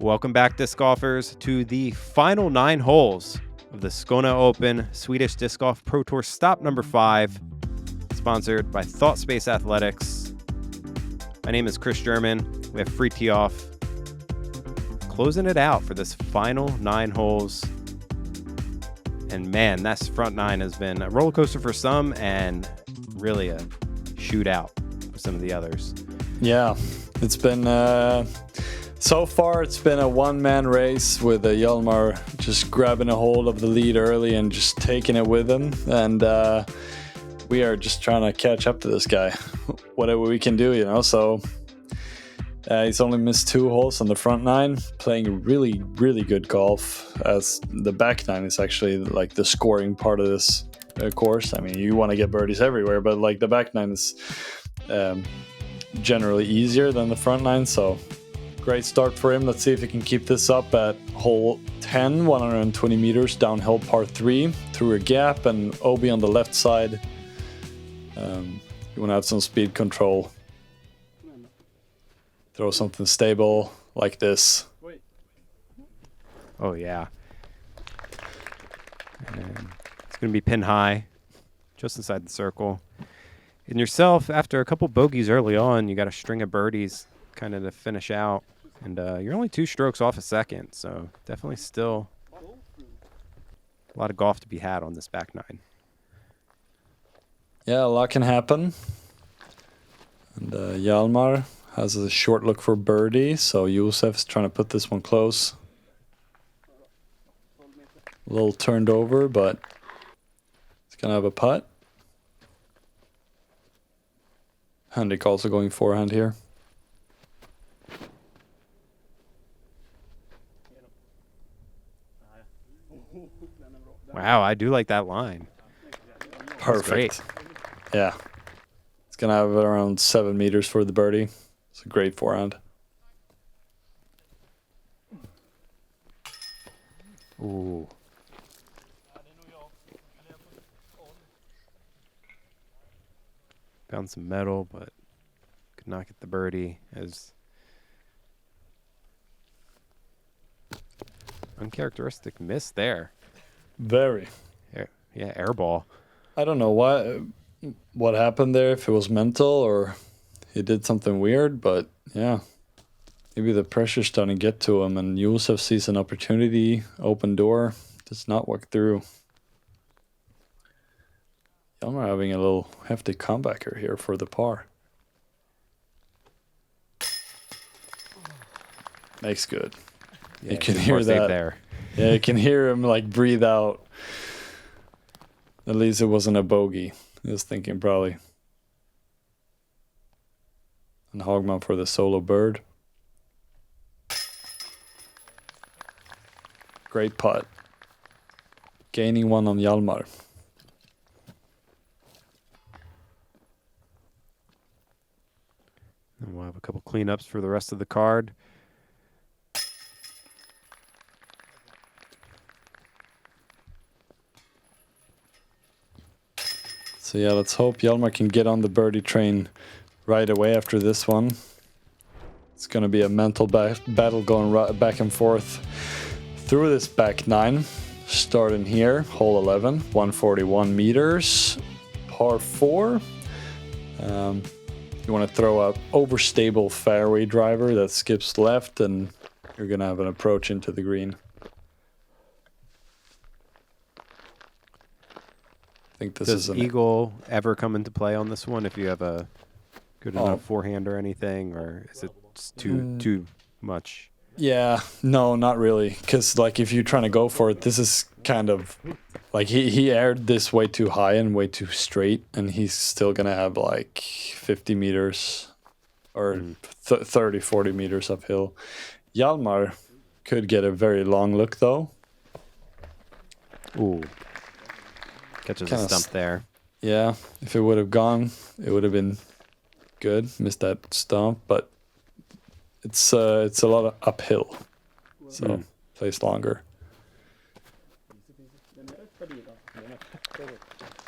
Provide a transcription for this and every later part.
Welcome back, disc golfers, to the final 9 holes of the Skåne Open Swedish Disc Golf Pro Tour Stop number 5, sponsored by Thought Space Athletics. My name is Chris German. We have Fritiof closing it out for this final 9 holes. And man, that front 9 has been a roller coaster for some and really a shootout for some of the others. Yeah, it's been so far it's been a one-man race with Hjalmar just grabbing a hold of the lead early and just taking it with him, and we are just trying to catch up to this guy whatever we can do, you know. So he's only missed 2 holes on the front 9, playing really good golf, as the back 9 is actually like the scoring part of this course. I mean, you want to get birdies everywhere, but like the back 9 is generally easier than the front 9, so great start for him. Let's see if he can keep this up at hole 10, 120 meters downhill, par 3, through a gap and OB on the left side. You want to have some speed control. Throw something stable like this. Oh yeah. And it's going to be pin high, just inside the circle. And yourself, after a couple bogeys early on, you got a string of birdies kind of to finish out. And you're only 2 strokes off a second, so definitely still a lot of golf to be had on this back 9. Yeah, a lot can happen. And Hjalmar has a short look for birdie, so Josef's trying to put this one close. A little turned over, but it's going to have a putt. Henric also going forehand here. Wow, I do like that line. Perfect. Yeah. It's going to have around 7 meters for the birdie. It's a great forehand. Ooh. Found some metal, but could not get the birdie. As uncharacteristic miss there. Very. Yeah, air ball. I don't know what happened there, if it was mental or he did something weird, but yeah. Maybe the pressure's starting to get to him, and Josef sees an opportunity, open door, does not work through. Hjalmar having a little hefty comebacker here for the par. Makes good. Yeah, you can hear that there. Yeah, you can hear him like breathe out. At least it wasn't a bogey. He was thinking probably. And Hagman for the solo bird. Great putt. Gaining one on Hjalmar. And we'll have a couple cleanups for the rest of the card. So yeah, let's hope Hjalmar can get on the birdie train right away after this one. It's going to be a mental battle going back and forth through this back 9. Starting here, hole 11, 141 meters, par 4. You want to throw a overstable fairway driver that skips left, and you're going to have an approach into the green. I think this Does is eagle ever come into play on this one if you have a good enough forehand or anything, or is it just too much? Yeah, no, not really. Because like if you're trying to go for it, this is kind of like he aired this way too high and way too straight, and he's still gonna have like 50 meters or 30, 40 meters uphill. Hjalmar could get a very long look though. Ooh. Catches a stump there. Yeah, if it would have gone, it would have been good. Missed that stump, but it's a lot of uphill, so plays longer.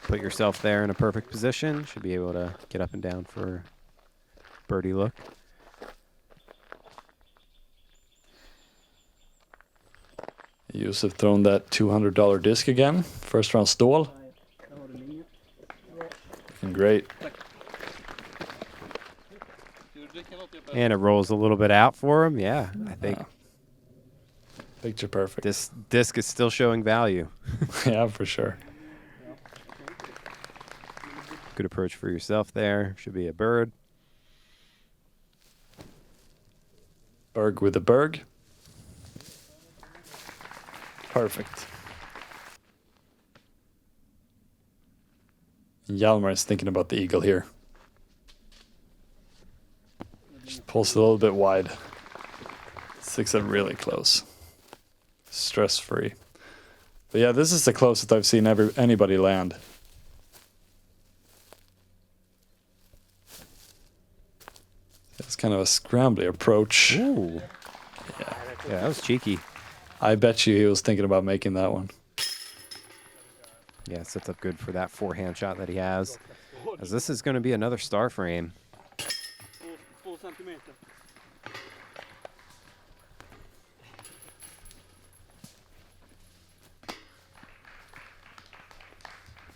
Put yourself there in a perfect position. Should be able to get up and down for birdie look. Josef throwing that $200 disc again. First round stall. Looking great. And it rolls a little bit out for him. Yeah, I think Picture perfect. this disc is still showing value. Yeah, for sure. Good approach for yourself there. Should be a bird. Berg with a Berg. Perfect. Hjalmar is thinking about the eagle here. Just pulls it a little bit wide. Sticks it really close. Stress free. But yeah, this is the closest I've seen anybody land. It's kind of a scrambly approach. Ooh. Yeah. Yeah, that was cheeky. I bet you he was thinking about making that one. Yeah, sets up good for that forehand shot that he has. As this is going to be another star frame.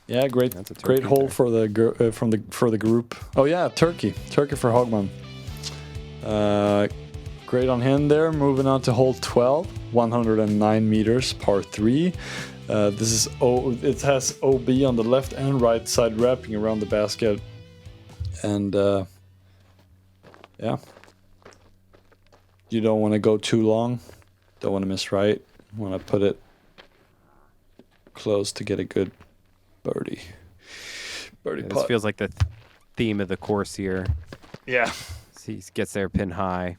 Yeah, great, That's a turkey great hole there. for the for the group. Oh yeah, turkey for Hagman. Great on him there. Moving on to hole 12, 109 meters, par 3. This is it has OB on the left and right side wrapping around the basket, and yeah, you don't want to go too long, don't want to miss right. Want to put it close to get a good birdie This putt. feels like the theme of the course here. Yeah. He gets there pin high.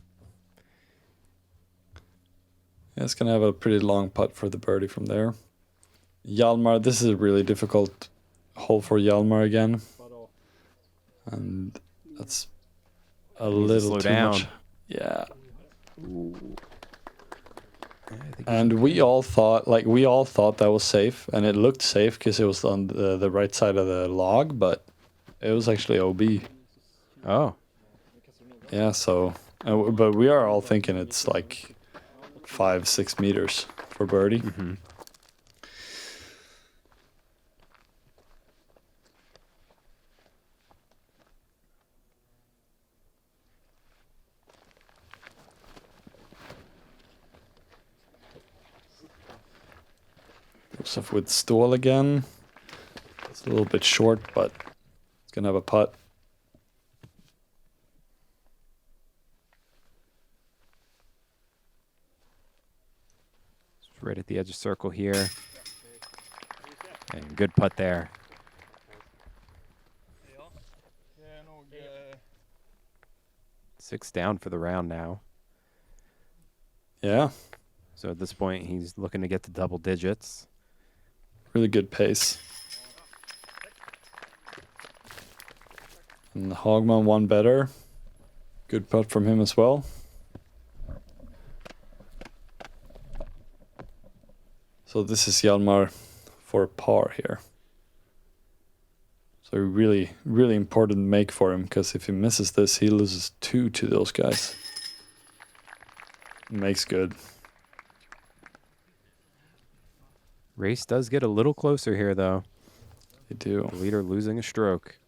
Yeah, it's gonna have a pretty long putt for the birdie from there. Hjalmar, this is a really difficult hole for Hjalmar again, and that's a little slow too down. much. Yeah. I think And we all thought that was safe, and it looked safe because it was on the right side of the log, but it was actually OB. oh, Yeah, so but we are all thinking it's like 5-6 meters for birdie. mm-hmm. Josef with stall again. It's a little bit short, but it's gonna have a putt. Right at the edge of circle here. And good putt there. Six down for the round now. Yeah, So at this point, he's looking to get to double digits. really good pace. And Hagman one better. Good putt from him as well. So this is Hjalmar for par here. So really, really important make for him, because if he misses this, he loses 2 to those guys. Makes good. Race does get a little closer here, though. They do. The leader losing a stroke.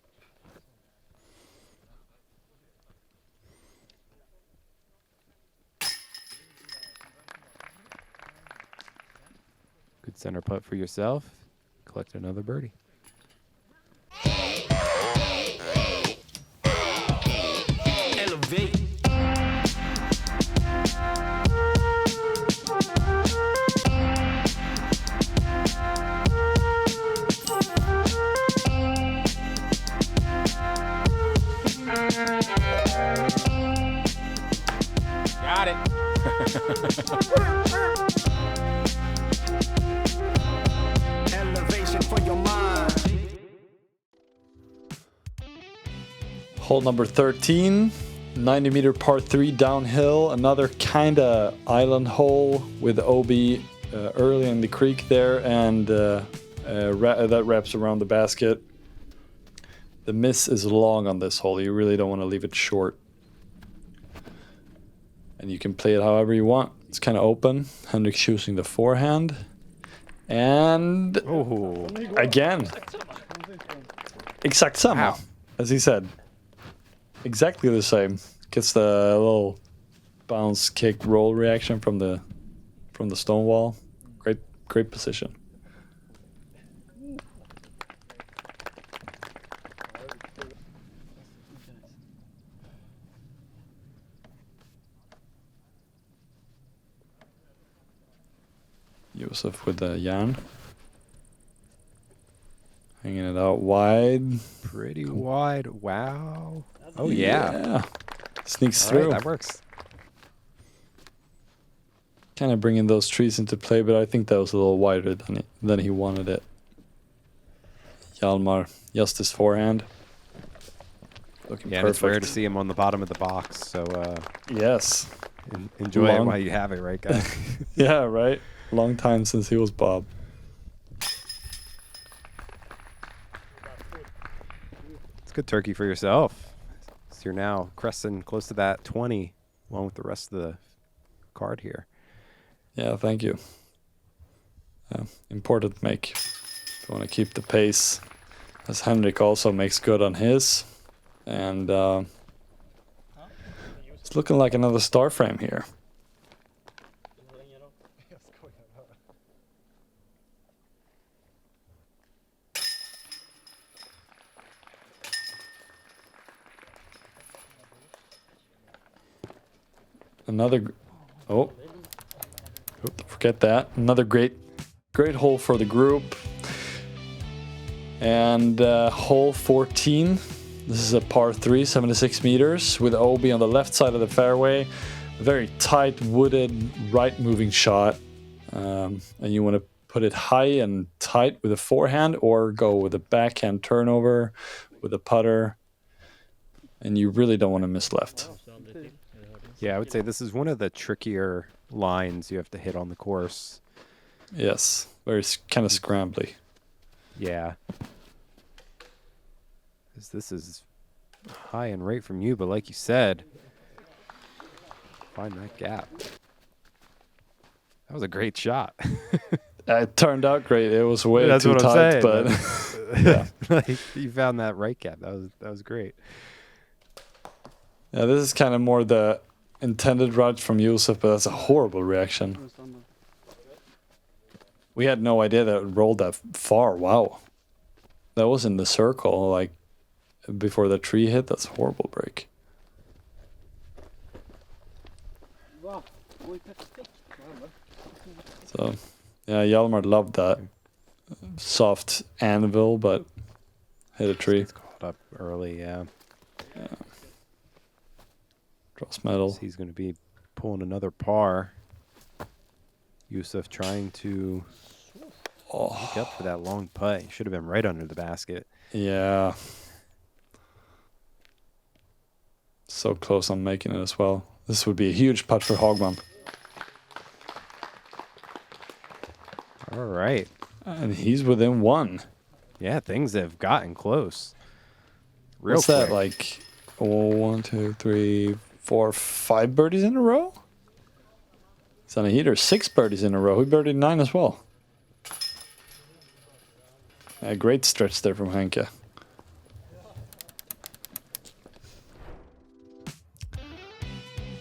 Good center putt for yourself. Collect another birdie. Elevate. Got it. Elevation for your mind. Hole number 13, 90-meter par 3 downhill. Another kind of island hole with OB early in the creek there, and that wraps around the basket. The miss is long on this hole. You really don't want to leave it short. And you can play it however you want. It's kind of open. Henric choosing the forehand. And Oh, again, exakt samma, wow. as he said. Exactly the same. Gets the little bounce kick roll reaction from the stone wall. Great position. Josef with the yarn. Hanging it out wide. Pretty wide. Wow. Oh, yeah. Sneaks All right, through. that works. Kind of bringing those trees into play, but I think that was a little wider than he wanted it. Hjalmar, just his forehand. Looking Yeah, and perfect. it's rare to see him on the bottom of the box, so Yes. enjoy it Long- while you have it, right, guys? Yeah, right. Long time since he was Bob. It's good turkey for yourself. So you're now cresting close to that 20, along with the rest of the card here. Yeah, thank you. Important make. If you want to keep the pace, as Henric also makes good on his. And it's looking like another star frame here. Another, don't forget that. Another great hole for the group. And hole 14. This is a par 3, 76 meters, with OB on the left side of the fairway. A very tight, wooded, right-moving shot. And you want to put it high and tight with a forehand, or go with a backhand turnover with a putter. And you really don't want to miss left. Yeah, I would say this is one of the trickier lines you have to hit on the course. Yes, very kind of scrambly. Yeah. This is high and right from you, but like you said, find that gap. That was a great shot. It turned out great. It was way That's too what I'm tight, saying, but yeah. Like, you found that right gap. That was great. Yeah, this is kind of more the intended ride from Josef, but that's a horrible reaction. We had no idea that it rolled that far. Wow. That was in the circle, like, before the tree hit. That's a horrible break. So, yeah, Hjalmar loved that. Soft anvil, but hit a tree. It's caught up early, yeah. Draws medal. He's going to be pulling another par. Josef trying to pick up for that long putt. He should have been right under the basket. Yeah. So close on making it as well. This would be a huge putt for Hagman. All right. And he's within one. Yeah, things have gotten close. Real What's quick. that, like 1, 2, 3, 4, 5 birdies in a row? It's on a heater. 6 birdies in a row. He birdied 9 as well. A great stretch there from Henke.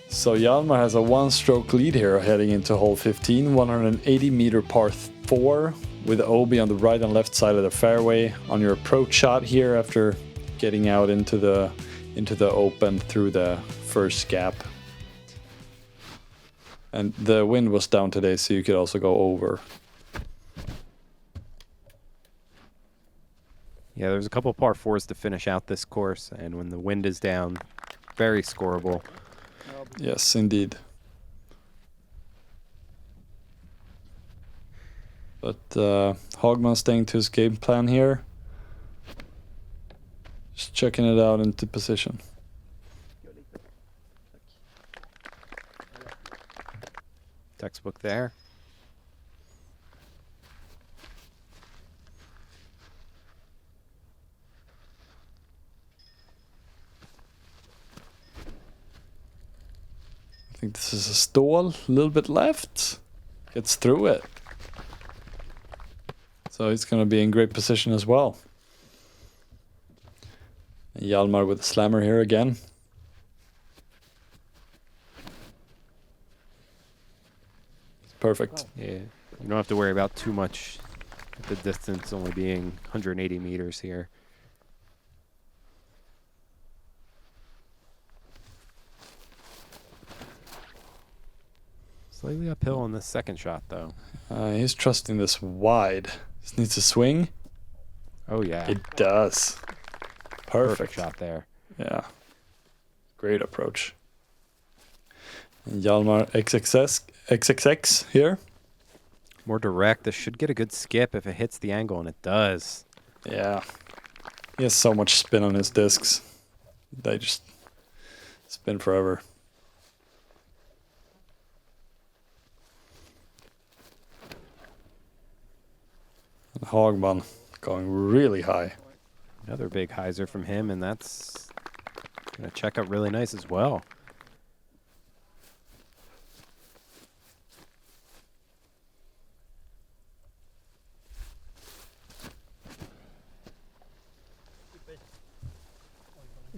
So Hjalmar has a 1-stroke lead here heading into hole 15, 180 meter par 4 with OB on the right and left side of the fairway. On your approach shot here after getting out into the open through the first gap. And the wind was down today, so you could also go over. Yeah, there's a couple par 4s to finish out this course, and when the wind is down, very scoreable. Yes, indeed. But Hagman staying to his game plan here. Just checking it out into position. Textbook there. think this is a stall, a little bit left. Gets through it. So he's going to be in great position as well. And Hjalmar with the slammer here again. It's perfect. Yeah, you don't have to worry about too much, the distance only being 180 meters here. Slightly uphill on the second shot, though. He's trusting this wide. Just needs to swing. Oh, yeah. It does. Perfect shot there. Yeah. Great approach. And Hjalmar XXX here. More direct. This should get a good skip if it hits the angle, and it does. Yeah. He has so much spin on his discs. They just spin forever. And Hagman going really high. Another big hyzer from him, and that's going to check out really nice as well.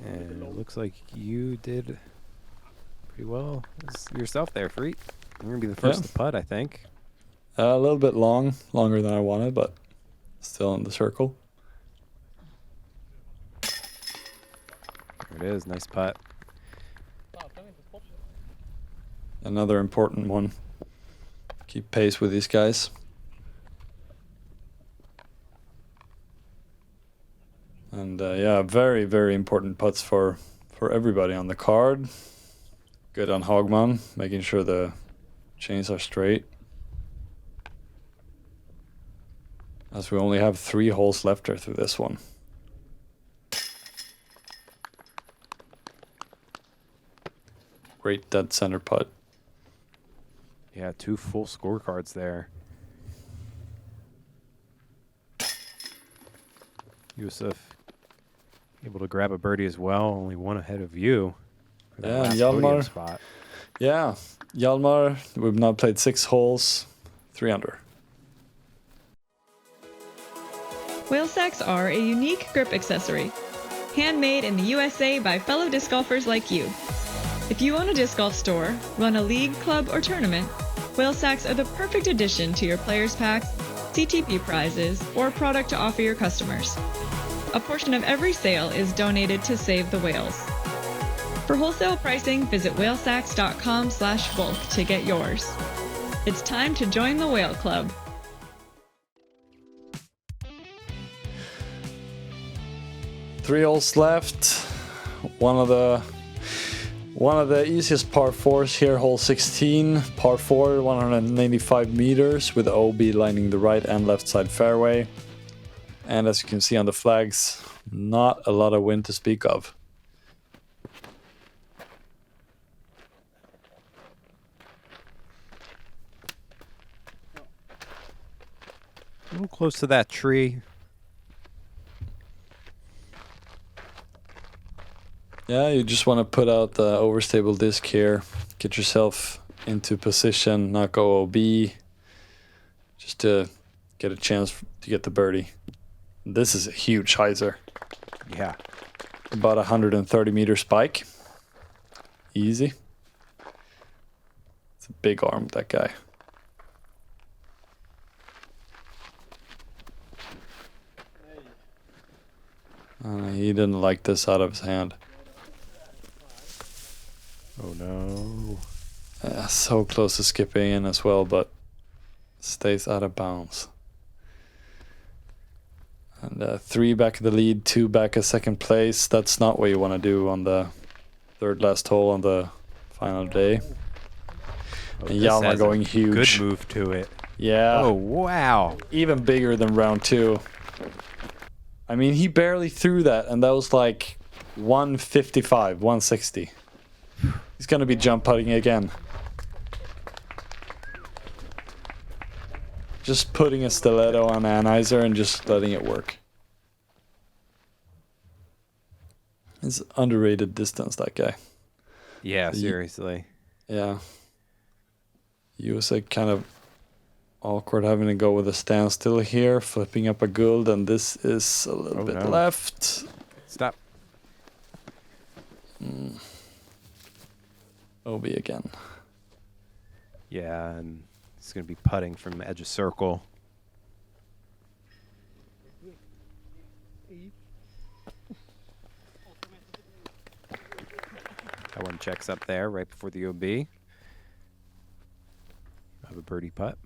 And it looks like you did pretty well yourself there, Freet. You're going to be the first to putt, I think. A little bit longer than I wanted, but still in the circle. There it is, nice putt. Another important one. Keep pace with these guys. And yeah, very, very important putts for everybody on the card. Good on Hagman, making sure the chains are straight. As we only have 3 holes left there through this one. Great dead center putt. Yeah, 2 full scorecards there. Josef able to grab a birdie as well, only 1 ahead of you. For that Yeah, last Hjalmar. podium spot. Yeah, Hjalmar, we've now played 6 holes, 3 under. Whale sacks are a unique grip accessory, handmade in the USA by fellow disc golfers like you. If you own a disc golf store, run a league, club, or tournament, whale sacks are the perfect addition to your players' packs, CTP prizes, or product to offer your customers. A portion of every sale is donated to Save the Whales. For wholesale pricing, visit whalesacks.com/bulk to get yours. It's time to join the Whale Club. Three holes left. One of the easiest par 4s here, hole 16, par 4, 195 meters with the OB lining the right and left side fairway. And as you can see on the flags, not a lot of wind to speak of. A little close to that tree. Yeah, you just want to put out the overstable disc here. Get yourself into position, not go OB. Just to get a chance to get the birdie. This is a huge hyzer. Yeah. About 130 meter spike. Easy. It's a big arm, that guy. He didn't like this out of his hand. Oh no. So close to skipping in as well, but stays out of bounds. And 3 back of the lead, 2 back of second place. That's not what you want to do on the third last hole on the final day. Oh, And this Hjalmar has a going huge. Good move to it. Yeah. Oh, wow. Even bigger than round 2. I mean, he barely threw that, and that was like 155, 160. He's going to be jump putting again. Just putting a stiletto on Anheuser and just letting it work. It's underrated distance, that guy. Yeah, seriously. Yeah. Josef kind of awkward having to go with a standstill here, flipping up a gold, and this is a little bit left. Stop. OB again. Yeah, and he's going to be putting from the edge of circle. That one checks up there right before the OB. Have a birdie putt.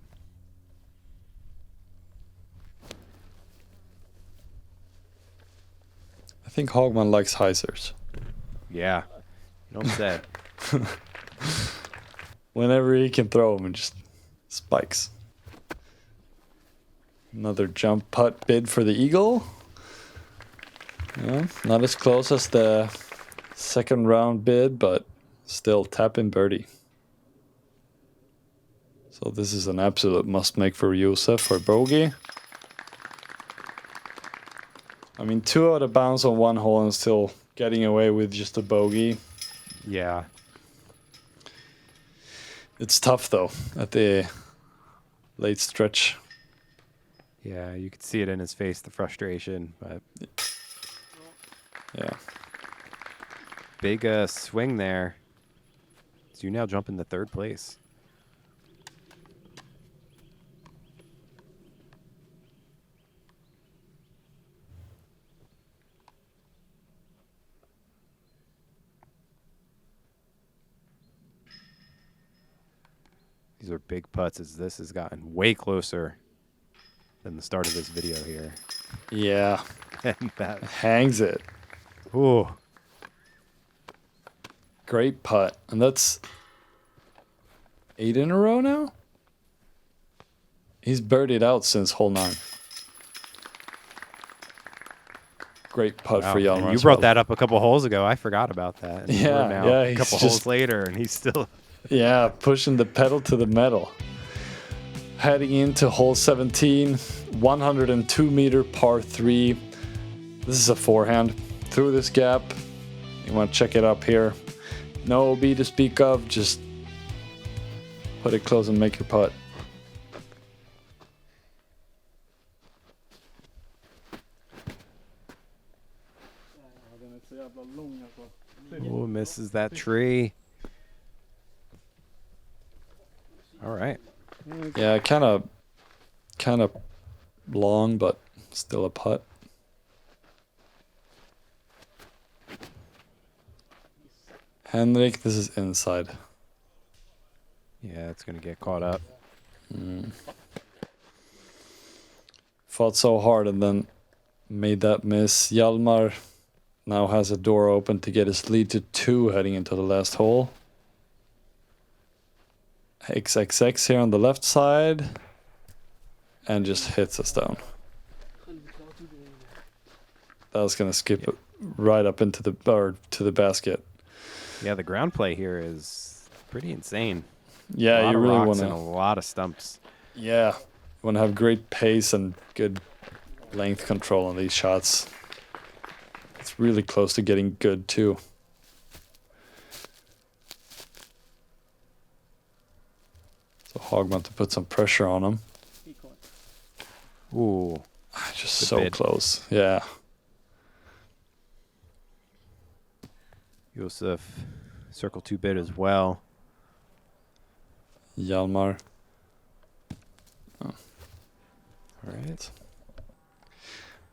I think Hagman likes hyzers. Yeah, you don't say. Whenever he can throw them, just spikes. Another jump putt bid for the eagle. Yeah, not as close as the second round bid, but still tap-in birdie. So this is an absolute must-make for Josef for bogey. I mean, 2 out of bounds on one hole and still getting away with just a bogey. Yeah. It's tough, though, at the late stretch. Yeah, you could see it in his face, the frustration. But yeah. Big swing there. So you now jump into third place. These are big putts as this has gotten way closer than the start of this video here. Yeah. And that Hangs it. ooh. Great putt. And that's 8 in a row now? He's birdied out since hole 9. Great putt Wow. for And Hjalmar. you brought that up a couple holes ago. I forgot about that. And Yeah, we're now yeah, a he's couple just- holes later, and he's still. Yeah, pushing the pedal to the metal. Heading into hole 17, 102-meter par 3. This is a forehand through this gap. You want to check it up here. No OB to speak of, just put it close and make your putt. Ooh, misses that tree. All right. Yeah, kind of long, but still a putt. Henric, this is inside. Yeah, it's going to get caught up. Fought so hard and then made that miss. Hjalmar now has a door open to get his lead to 2 heading into the last hole. XXX here on the left side. And just hits us down. That was going to skip it right up into to the basket. Yeah, the ground play here is pretty insane. Yeah, a lot you of really rocks want and a to. lot of stumps. Yeah, you want to have great pace and good length control on these shots. It's really close to getting good too. So Hagman to put some pressure on him. Ooh, Just Good so bid. close. Yeah. Josef circle 2 bid as well. Hjalmar. All right.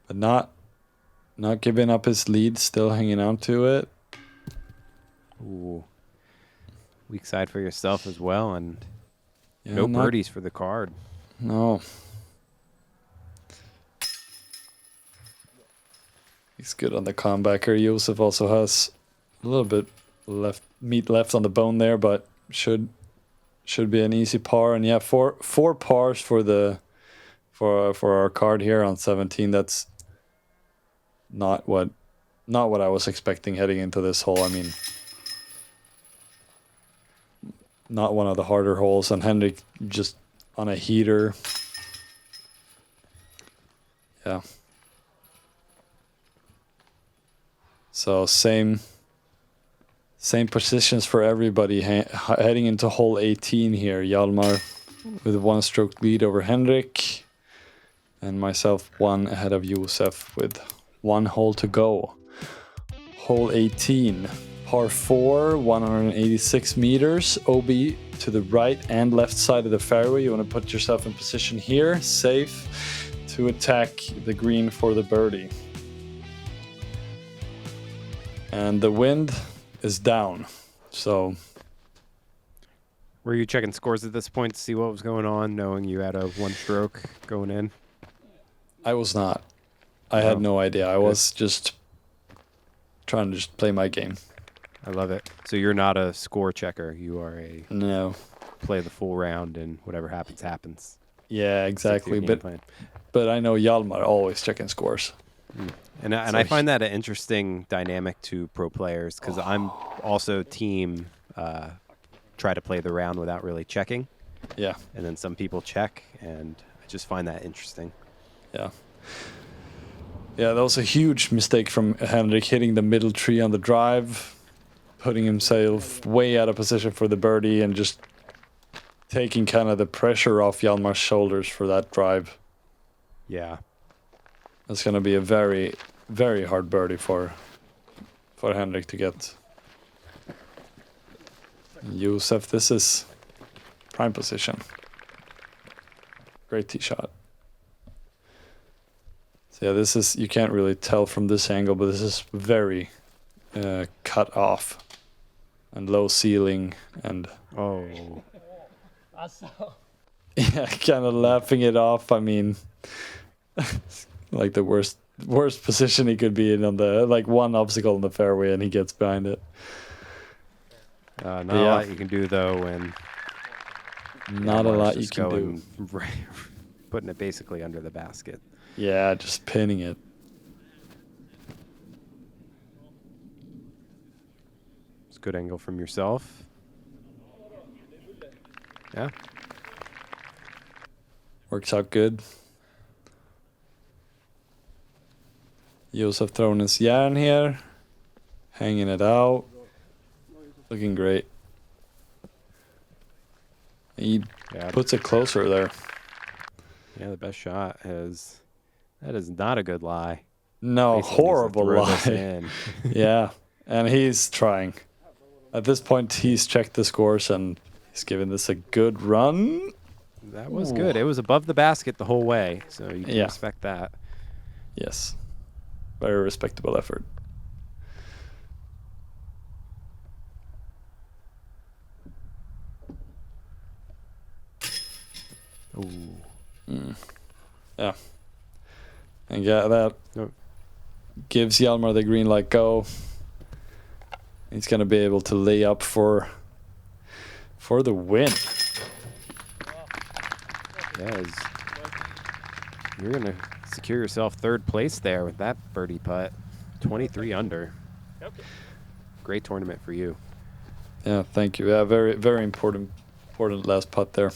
But not giving up his lead, still hanging on to it. Ooh, weak side for yourself as well, and Yeah, no not- birdies for the card. No. He's good on the comebacker. Josef also has a little bit meat left on the bone there, but should be an easy par. And yeah, four pars for our card here on 17. That's not what I was expecting heading into this hole. I mean, not one of the harder holes, and Henric just on a heater. Yeah. So same Same positions for everybody heading into hole 18 here. Hjalmar with a 1-stroke lead over Henric, and myself 1 ahead of Josef with 1 hole to go. Hole 18, par 4, 186 meters, OB to the right and left side of the fairway. You want to put yourself in position here, safe, to attack the green for the birdie. And the wind is down, so... Were you checking scores at this point to see what was going on, knowing you had a 1-stroke going in? I was not. I had no idea. I was just trying to just play my game. I love it. So you're not a score checker. You are a No. play the full round and whatever happens, happens. Yeah, exactly. Stick to your game plan. But I know Hjalmar always checking scores. And I find that an interesting dynamic to pro players because I'm also team try to play the round without really checking. Yeah. And then some people check, and I just find that interesting. Yeah. Yeah, that was a huge mistake from Henric, hitting the middle tree on the drive, putting himself way out of position for the birdie, and just taking kind of the pressure off Hjalmar's shoulders for that drive. Yeah. That's going to be a very, very hard birdie for Henric to get. Josef, this is prime position. Great tee shot. So yeah, this is, you can't really tell from this angle, but this is very cut off and low ceiling and Oh. yeah, kind of laughing it off. I mean, like the worst position he could be in on the, like one obstacle in the fairway and he gets behind it. Not a lot you can do though when not a lot you can do. Putting it basically under the basket. Yeah, just pinning it. It's a good angle from yourself. Yeah. Works out good. Josef throwing his yarn here. Hanging it out. Looking great. He puts it closer there. Yeah, the best shot is... That is not a good lie. No, Basically, horrible throw this lie. in. Yeah, and he's trying. At this point, he's checked the scores and he's given this a good run. That was good. It was above the basket the whole way, so you can respect that. Yes. Very respectable effort. Ooh. Yeah. And yeah, that gives Hjalmar the green light go. He's going to be able to lay up for the win. Yeah, you're going to secure yourself third place there with that birdie putt. 23 under. Great tournament for you. Yeah, thank you. Yeah, very, very important last putt there.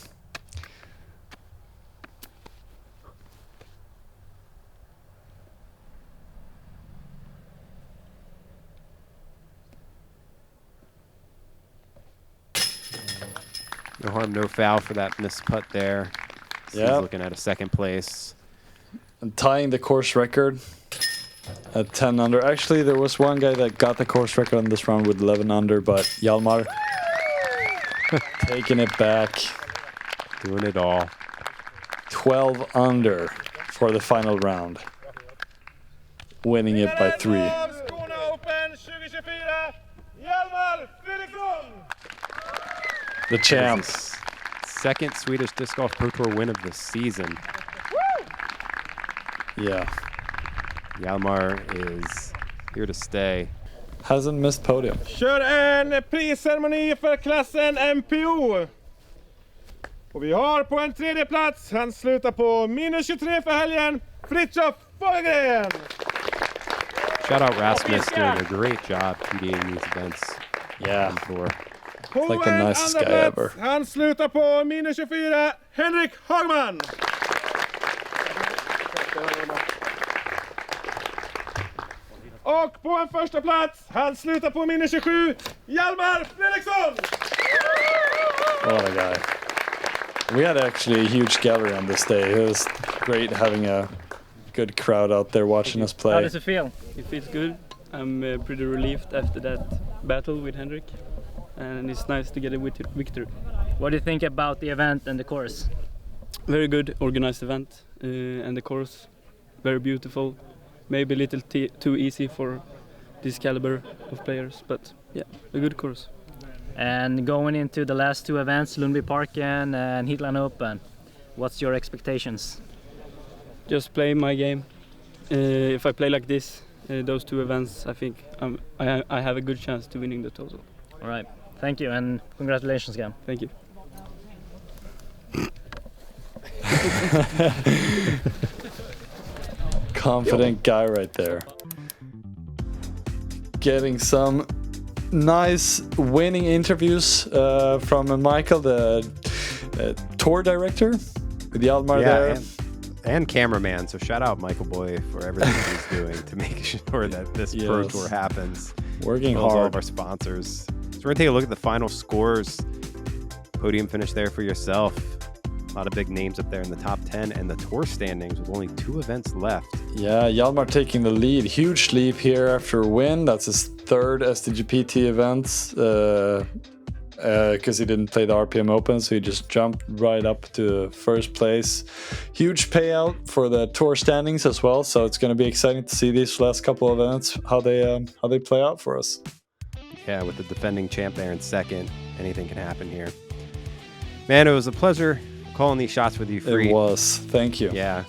No harm, no foul for that missed putt there. So he's looking at a second place. And tying the course record at 10 under. Actually, there was one guy that got the course record on this round with 11 under, but Hjalmar taking it back. Doing it all. 12 under for the final round. Winning it by 3. Skåne Open 2024, Hjalmar Fredriksson. The champ. Second Swedish Disc Golf Pro Tour win of the season. Yeah. Hjalmar is here to stay. Hasn't missed podium. Kör en prisceremoni för klassen MPO. Och vi har på en tredje plats, han slutar på -23 för helgen, Fritiof Fagergren. Shout out Rasmus doing a great job PDing these events. Yeah. På Like the en nicest andra guy plats, ever. han slutar på -24, Henric Hagman. Och på en första plats, han slutar på minus 27, Hjalmar Fredriksson! What a guy. We had actually a huge gallery on this day. It was great having a good crowd out there watching us play. How does it feel? It feels good. I'm pretty relieved after that battle with Henric, and it's nice to get a victory. What do you think about the event and the course? Very good organized event, and the course very beautiful. Maybe a little too easy for this caliber of players, but yeah, a good course. And going into the last two events, Lundbyparken and Skåne Open, what's your expectations? Just play my game. If I play like this, those two events, I think I have a good chance to winning the total. All right, thank you and congratulations again. Thank you. Confident guy right there. Getting some nice winning interviews from Michael, the tour director, with Hjalmar there. And cameraman. So shout out Michael Boy for everything he's doing to make sure that this Pro Tour happens. Working hard. All of our sponsors. So we're going to take a look at the final scores. Podium finish there for yourself. A lot of big names up there in the top 10 and the tour standings with only 2 events left. Yeah, Hjalmar taking the lead. Huge leap here after a win. That's his 3rd SDGPT event because he didn't play the RPM Open, so he just jumped right up to first place. Huge payout for the tour standings as well, so it's going to be exciting to see these last couple of events, how they play out for us. Yeah, with the defending champ there in second, anything can happen here. Man, it was a pleasure calling these shots with you, Free. It was. Thank you. Yeah.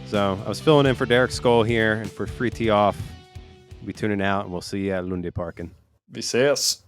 So I was filling in for Derek Skoll here and for Fritiof. We'll be tuning out, and we'll see you at Lundbyparken. Vi ses.